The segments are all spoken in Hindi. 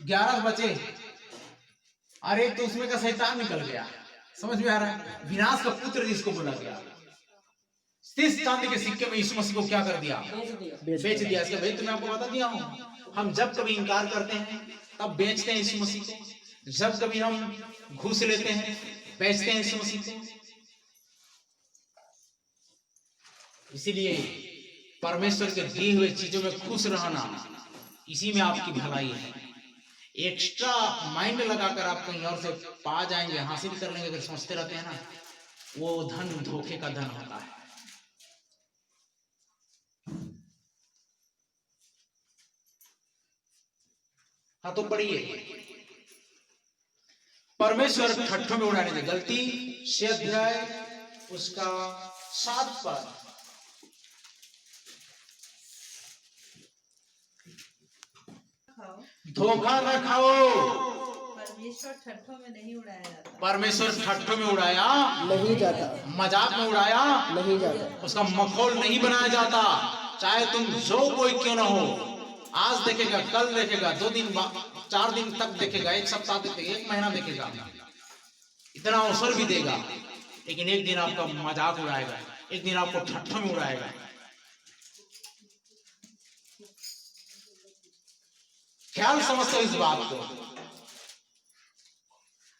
11 बचे, अरे तो उसमें का शैतान निकल गया। समझ में आ रहा है? विनाश का पुत्र जिसको बोला गया, 30 चांदी के सिक्के में यीशु मसीह को क्या कर दिया? बेच दिया। इसका भेद तो मैं आपको बता दिया हूँ। हम जब कभी इनकार करते हैं तब बेचते हैं यीशु मसीह को। जब कभी हम घूस लेते हैं बेचते हैं यीशु मसीह को। इसीलिए परमेश्वर के दिए हुए चीजों में खुश रहना, इसी में आपकी भलाई है। एक्स्ट्रा माइंड लगाकर आप कहीं और से पा जाएंगे, हासिल कर लेंगे, अगर सोचते रहते हैं ना, वो धन धोखे का धन होता है। हाँ तो पढ़िए, परमेश्वर ठट्ठों में उड़ाने दे। गलती 6 अध्याय उसका 7 पद। धोखा न खाओ। परमेश्वर ठट्ठों में नहीं उड़ाया जाता। परमेश्वर ठट्ठों में उड़ाया नहीं जाता, मजाक में उड़ाया नहीं जाता, उसका मखौल नहीं बनाया जाता। चाहे तुम जो कोई क्यों ना हो, आज देखेगा, कल देखेगा, 2 दिन 4 दिन तक देखेगा, 1 सप्ताह देखेगा, 1 महीना देखेगा, इतना अवसर भी देगा, लेकिन एक दिन आपका मजाक उड़ाएगा, एक दिन आपको ठट्ठों में उड़ाएगा। ख्याल समझते हो इस बात को?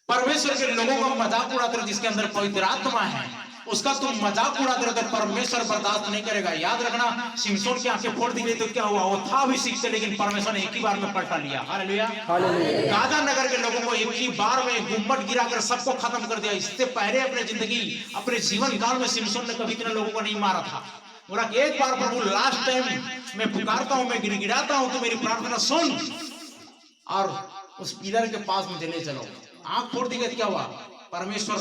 परमेश्वर के लोगों का मजाक उड़ाते रहो, जिसके अंदर पवित्र आत्मा है, उसका तुम मजाक उड़ाते रहो तो परमेश्वर बर्दाश्त नहीं करेगा। याद रखना, सिमसोन की आंखें फोड़ दी गई तो क्या हुआ? वो था भी सिख से, लेकिन परमेश्वर ने एक ही बार में पलटा लिया। हालेलुया। गाजा नगर के लोगों को एक ही बार में गुम्बद गिराकर सबको खत्म कर दिया। इससे पहले अपने जिंदगी, अपने जीवन काल में सिमसोन ने कभी इतने लोगों को नहीं मारा था। बोला कि एक बार प्रभु, लास्ट टाइम मैं पुकारता हूं, मैं गिड़गिड़ाता हूं, तो मेरी प्रार्थना सुन और उस पिलर के पास मुझे ले चलो। आंख फोड़ दी गई, क्या हुआ? परमेश्वर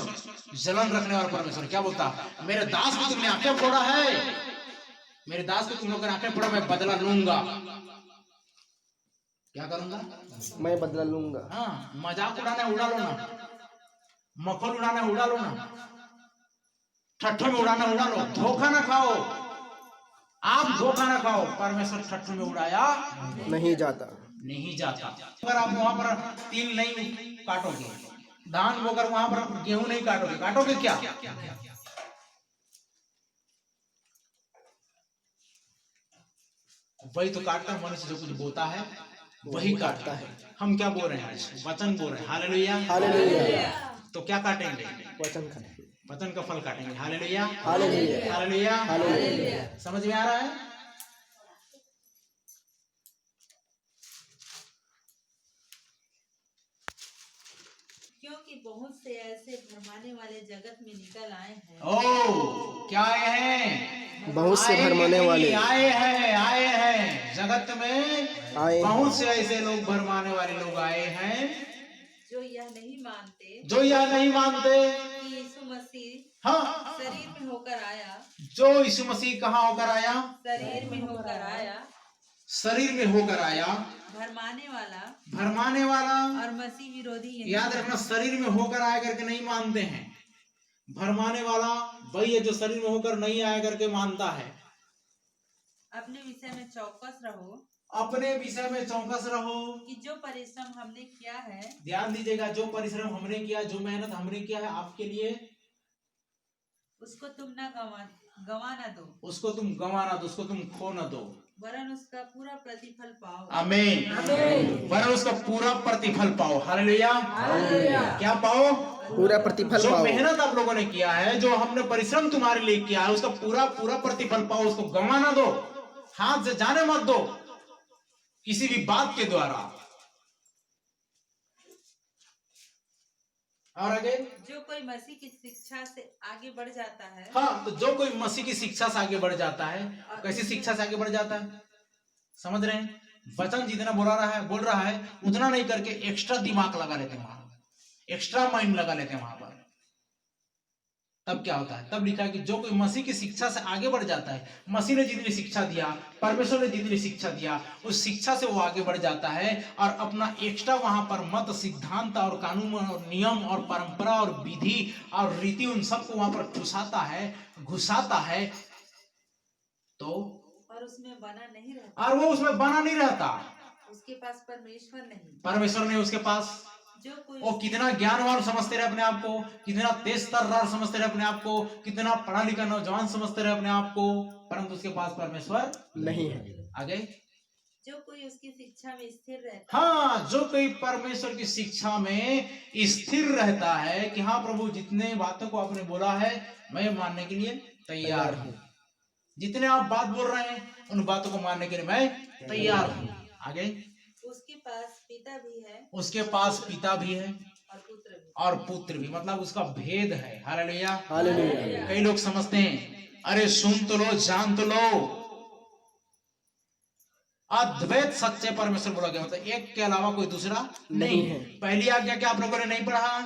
जलन रखने वाला परमेश्वर क्या बोलता? मेरे दास को तुमने आंखें फोड़ा है, मेरे दास को तुम लोग आंखें फोड़ा, मैं बदला लूंगा। क्या करूंगा? मैं बदला लूंगा। हाँ, मजाक उड़ाना उड़ा लो ना, मखौल उड़ाना उड़ा लो ना, ठट्ठों में उड़ाना उड़ा लो। धोखा ना खाओ, आप धोखा ना खाओ। परमेश्वर ठट्ठों में उड़ाया नहीं जाता, नहीं जाता। अगर आप वहां पर तिल नहीं काटोगे, धान बोकर वहां पर गेहूं नहीं काटोगे, काटोगे क्या? वही तो काटता है मनुष्य, जो कुछ बोता है वही काटता है। हम क्या बोल रहे हैं आज? वचन बोल रहे हैं। Hallelujah, hallelujah. तो क्या काटेंगे? वचन खाएंगे, वचन का फल काटेंगे। Hallelujah, hallelujah, hallelujah, hallelujah. समझ में आ रहा है? क्योंकि बहुत से ऐसे भरमाने वाले जगत में निकल आए हैं। ओ, क्या आए हैं? बहुत से भरमाने वाले आए हैं जगत में, आए, बहुत से ऐसे लोग भरमाने वाले लोग आए हैं जो यह नहीं मानते कि यीशु मसीह हाँ, शरीर में होकर आया। जो यीशु मसीह कहाँ होकर आया? शरीर में होकर आया, शरीर में होकर आया, भरमाने वाला और मसीह विरोधी यही याद रखना, शरीर में होकर आया करके नहीं मानते हैं। भरमाने वाला वही है जो शरीर में होकर नहीं आया करके मानता है। अपने विषय में चौकस रहो, अपने विषय में चौकस रहो कि जो परिश्रम हमने किया है, ध्यान दीजिएगा, जो परिश्रम हमने किया, जो मेहनत हमने किया है आपके लिए, उसको तुम न गवा न दो, उसको तुम गंवा ना दो, उसको तुम खो न दो, वरन उसका पूरा प्रतिफल पाओ। आमीन, वरन उसका पूरा प्रतिफल पाओ। हालेलुया, क्या पाओ? पूरा प्रतिफल जो पाओ। मेहनत आप लोगों ने किया है, जो हमने परिश्रम तुम्हारे लिए किया है, उसका पूरा प्रतिफल पाओ। उसको गंवा ना दो, हाथ से जाने मत दो किसी भी बात के द्वारा। और आगे, जो कोई मसीह की शिक्षा से आगे बढ़ जाता है, हाँ, तो जो कोई मसीह की शिक्षा से आगे बढ़ जाता है, कैसी शिक्षा से आगे बढ़ जाता है? समझ रहे हैं? वचन जितना बोल रहा है उतना नहीं करके एक्स्ट्रा दिमाग लगा लेते हैं वहां, एक्स्ट्रा माइंड लगा लेते हैं वहां पर। तब क्या होता है? तब लिखा है कि जो कोई मसीह की शिक्षा से आगे बढ़ जाता है, मसीह ने जितनी शिक्षा दिया, परमेश्वर ने जितनी शिक्षा दिया, उस शिक्षा से वो आगे बढ़ जाता है और अपना एक्स्ट्रा वहां पर मत, सिद्धांत और कानून और नियम और परंपरा और विधि और रीति, उन सबको वहां पर घुसाता है तो और उसमें बना नहीं रहता, और वो उसमें बना नहीं रहता। उसके पास परमेश्वर नहीं। परमेश्वर नहीं उसके पास। जो कोई वो कितना ज्ञानवान समझते रहे अपने आप को, कितना तेज तर्रार समझते रहे अपने आप को, कितना पढ़ा लिखा नौजवान समझते रहे अपने आप को, परंतु उसके पास परमेश्वर नहीं है। आगे। जो कोई उसकी शिक्षा में स्थिर रहता है, हाँ, जो कोई परमेश्वर की शिक्षा में स्थिर रहता है कि हाँ प्रभु जितने बातों को आपने बोला है मैं मानने के लिए तैयार हूँ, जितने आप बात बोल रहे हैं उन बातों को मानने के लिए मैं तैयार हूँ। आगे। उसके पास पिता भी है उसके पास पिता भी है और पुत्र भी। और पुत्र भी, मतलब उसका भेद है। हालेलुया। हालेलुया। कई लोग समझते हैं अरे सुन तो लो, जान तो लो, अद्वैत सच्चे परमेश्वर बोला गया, मतलब एक के अलावा कोई दूसरा नहीं है। पहली आज्ञा क्या आप लोगों ने नहीं पढ़ा?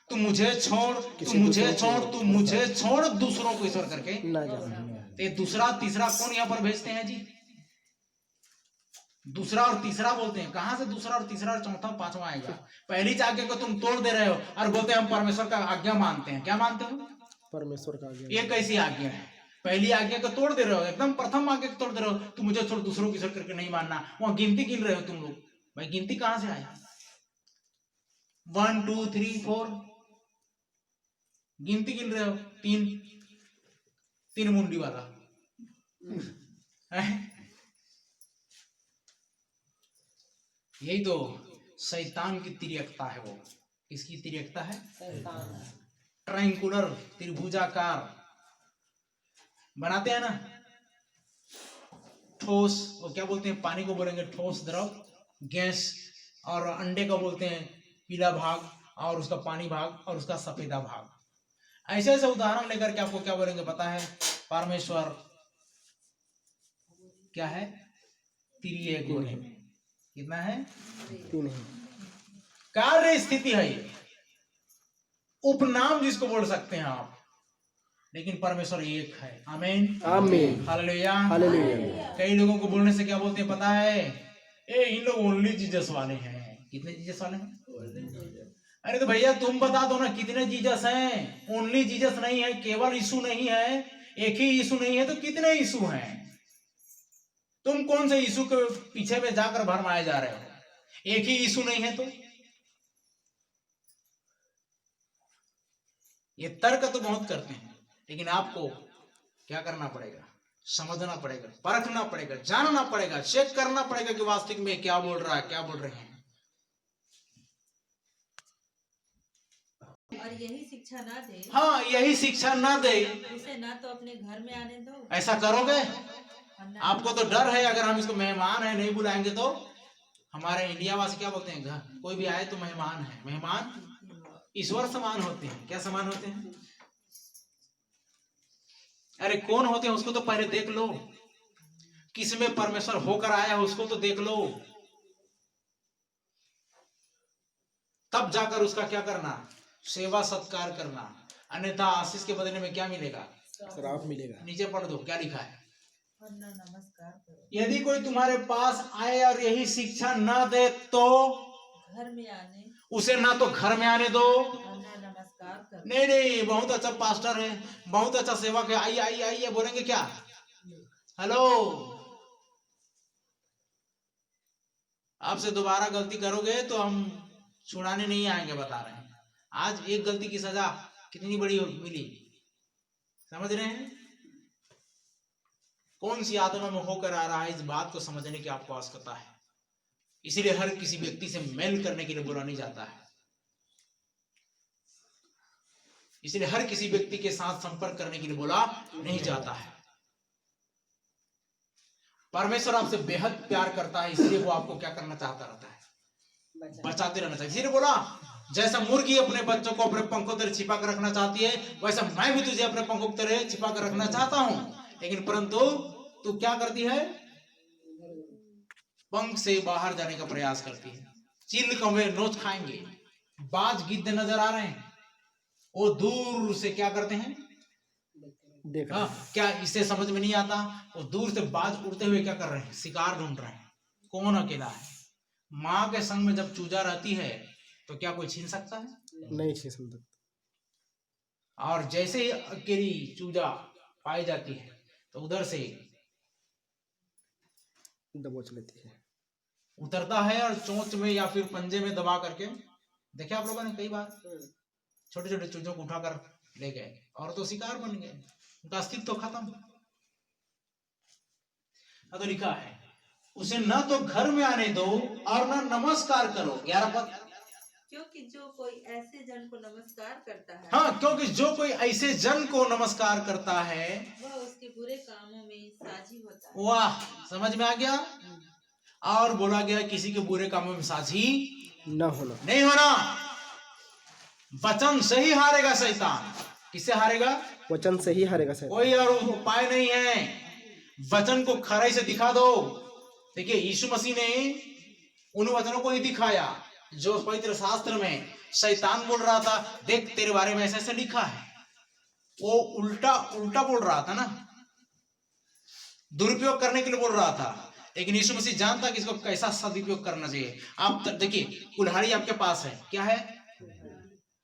तू मुझे छोड़, तू मुझे छोड़, तू मुझे छोड़, दूसरों को ईश्वर करके ना जाना। तो दूसरा तीसरा कौन यहाँ पर भेजते हैं जी? दूसरा और तीसरा बोलते हैं, कहां से दूसरा और तीसरा और चौथा पांचवा आएगा? पहली आज्ञा को तुम तोड़ दे रहे हो और बोलते हैं हम परमेश्वर का आज्ञा मानते हैं। क्या मानते हो? परमेश्वर का आज्ञा। ये कैसी आज्ञा है? पहली आज्ञा को तोड़ दे रहे हो, एकदम प्रथम आज्ञा को तोड़ दे रहे हो, तू मुझे छोड़ दूसरों की ईश्वर करके नहीं मानना। वहां गिनती गिन रहे हो तुम लोग, भाई गिनती कहां से आया? 1 2 3 4 गिनती गिन रहे हो, तीन मुंडी वाला यही तो शैतान की तिर्यकता है। वो किसकी तिर्यकता है? ट्रायंगुलर, त्रिभुजाकार बनाते हैं ना, ठोस, वो क्या बोलते हैं, पानी को बोलेंगे ठोस द्रव, गैस, और अंडे को बोलते हैं पीला भाग और उसका पानी भाग और उसका सफेदा भाग। ऐसे ऐसे उदाहरण लेकर के आपको क्या बोलेंगे पता है? परमेश्वर क्या है? त्रिएक है। कितना है? तीन है। कार्य स्थिति है ये, उपनाम जिसको बोल सकते हैं आप, लेकिन परमेश्वर एक है। आमीन आमीन। Hallelujah hallelujah. कई लोगों को बोलने से क्या बोलते हैं पता है? इन लोग ओनली जीसस वाले हैं। कितने जीसस वाले हैं? अरे तो भैया तुम बता दो ना कितने जीसस हैं? ओनली जीसस नहीं है, केवल यीशु नहीं है, एक ही यीशु नहीं है, तो कितने यीशु हैं? तुम कौन से यीशु के पीछे में जाकर भरमाए जा रहे हो? एक ही यीशु नहीं है तो? ये तर्क तो बहुत करते हैं, लेकिन आपको क्या करना पड़ेगा? समझना पड़ेगा, परखना पड़ेगा, जानना पड़ेगा, चेक करना पड़ेगा कि वास्तविक में क्या बोल रहा है, क्या बोल रहे हैं। और यही शिक्षा ना दे, हाँ, यही शिक्षा ना दे, उसे ना तो अपने घर में आने दो। ऐसा करोगे? और ना आपको तो डर है अगर हम इसको मेहमान है नहीं बुलाएंगे तो। हमारे इंडिया वासी क्या बोलते हैं? घर कोई भी आए तो मेहमान है। मेहमान ईश्वर समान होते हैं। क्या समान होते हैं? अरे कौन होते हैं उसको तो पहले देख लो, किसमें परमेश्वर होकर आया उसको तो देख लो, तब जाकर उसका क्या करना? सेवा सत्कार करना। अन्यथा आशीष के बदले में क्या मिलेगा? श्राप मिलेगा। नीचे पढ़ दो क्या लिखा है। वरना नमस्कार करो। यदि कोई तुम्हारे पास आए और यही शिक्षा ना दे तो घर में आने उसे ना तो घर में आने दो, वरना नमस्कार करो। नहीं नहीं बहुत अच्छा पास्टर है, बहुत अच्छा सेवक है, आइए आइए आइए बोलेंगे क्या? हेलो, आपसे दोबारा गलती करोगे तो हम छुड़ाने नहीं आएंगे, बता रहे हैं। आज एक गलती की सजा कितनी बड़ी मिली, समझ रहे हैं? कौन सी आत्मा में होकर आ रहा है, इस बात को समझने की आपको आवश्यकता है। इसीलिए हर किसी व्यक्ति से मेल करने के लिए बोला नहीं जाता है, इसलिए हर किसी व्यक्ति के साथ संपर्क करने के लिए बोला नहीं जाता है। परमेश्वर आपसे बेहद प्यार करता है, इसलिए वो आपको क्या करना चाहता रहता है? बचाते रहना चाहिए। इसीलिए बोला जैसा मुर्गी अपने बच्चों को अपने पंखों तरह छिपा कर रखना चाहती है, वैसा मैं भी तुझे अपने पंखों की तरह छिपा कर रखना चाहता हूं, लेकिन परंतु तू क्या करती है? पंख से बाहर जाने का प्रयास करती है। चिल कौवे नोच खाएंगे, बाज गिद्ध नजर आ रहे हैं, वो दूर से क्या करते हैं? देखा क्या? इसे समझ में नहीं आता, वो दूर से बाज उड़ते हुए क्या कर रहे हैं? शिकार ढूंढ रहे हैं। कौन अकेला है? माँ के संग में जब चूजा रहती है तो क्या कोई छीन सकता है? नहीं छीन सकता। और जैसे ही अकेली चूजा पाई जाती है तो उधर से दबोच लेती है। उतरता है और चोंच में या फिर पंजे में दबा करके, देखे आप लोगों ने कई बार छोटे छोटे चूजों को उठाकर ले गए और तो शिकार बन गए, उनका अस्तित्व तो खत्म। तो लिखा है उसे न तो घर में आने दो और न नमस्कार करो। 11 पद, क्योंकि जो कोई ऐसे जन को नमस्कार करता है, हाँ, क्योंकि जो कोई ऐसे जन को नमस्कार करता है वह उसके बुरे कामों में साझी होता है। वाह, समझ में आ गया। और बोला गया किसी के बुरे कामों में साझी न होना। नहीं होना। वचन से ही हारेगा शैतान। किससे हारेगा? वचन से ही हारेगा शैतान। कोई और उपाय नहीं है। वचन को खराई से दिखा दो। देखिए यीशु मसीह ने उन वचनों को ही दिखाया जो पवित्र शास्त्र में शैतान बोल रहा था, देख तेरे बारे में ऐसा ऐसा लिखा है। वो उल्टा उल्टा बोल रहा था ना, दुरुपयोग करने के लिए बोल रहा था। लेकिन यीशु मसीह जानता कि इसको कैसा सदुपयोग करना चाहिए। आप देखिए कुल्हाड़ी आपके पास है, क्या है?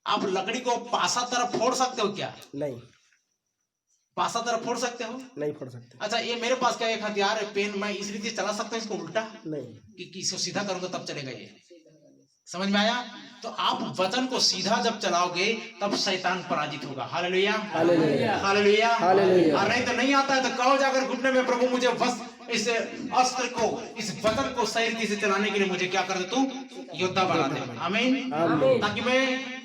आप लकड़ी को पासा तरफ फोड़ सकते हो क्या? नहीं, पासा तरफ फोड़ सकते हो? नहीं फोड़ सकते। अच्छा, ये मेरे पास क्या एक हथियार है, पेन, मैं इस रीति चला सकता हूँ इसको उल्टा नहीं, कि इसको सीधा करूंगा तब चलेगा ये। समझ में आया? तो आप वचन को सीधा जब चलाओगे तब शैतान पराजित होगा। Hallelujah, hallelujah, hallelujah, hallelujah. और नहीं तो नहीं आता है तो कहो जाकर घुटने में, प्रभु मुझे बस इस अस्त्र को, इस वचन को सही रीति से चलाने के लिए मुझे क्या कर दे, तू योद्धा बना दे। आमीन, आमीन। ताकि मैं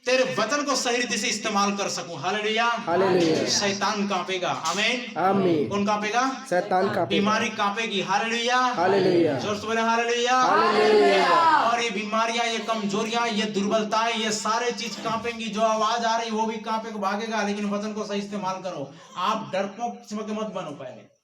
तेरे वचन को सही रीति से इस्तेमाल कर सकूं। Hallelujah, hallelujah. शैतान कांपेगा। आमीन, आमीन। कौन कांपेगा? शैतान कांपेगा। बीमारी कांपेगी। हालेलुया, हालेलुया, जोर से बोले हालेलुया। हालेलुया। और ये बीमारियां, ये कमजोरियां, ये दुर्बलताएं, ये सारे चीज कांपेंगी। जो आवाज आ रही वो भी कांपेगा, भागेगा। लेकिन वचन को सही इस्तेमाल करो। आप डरपोक मत बनो पहले।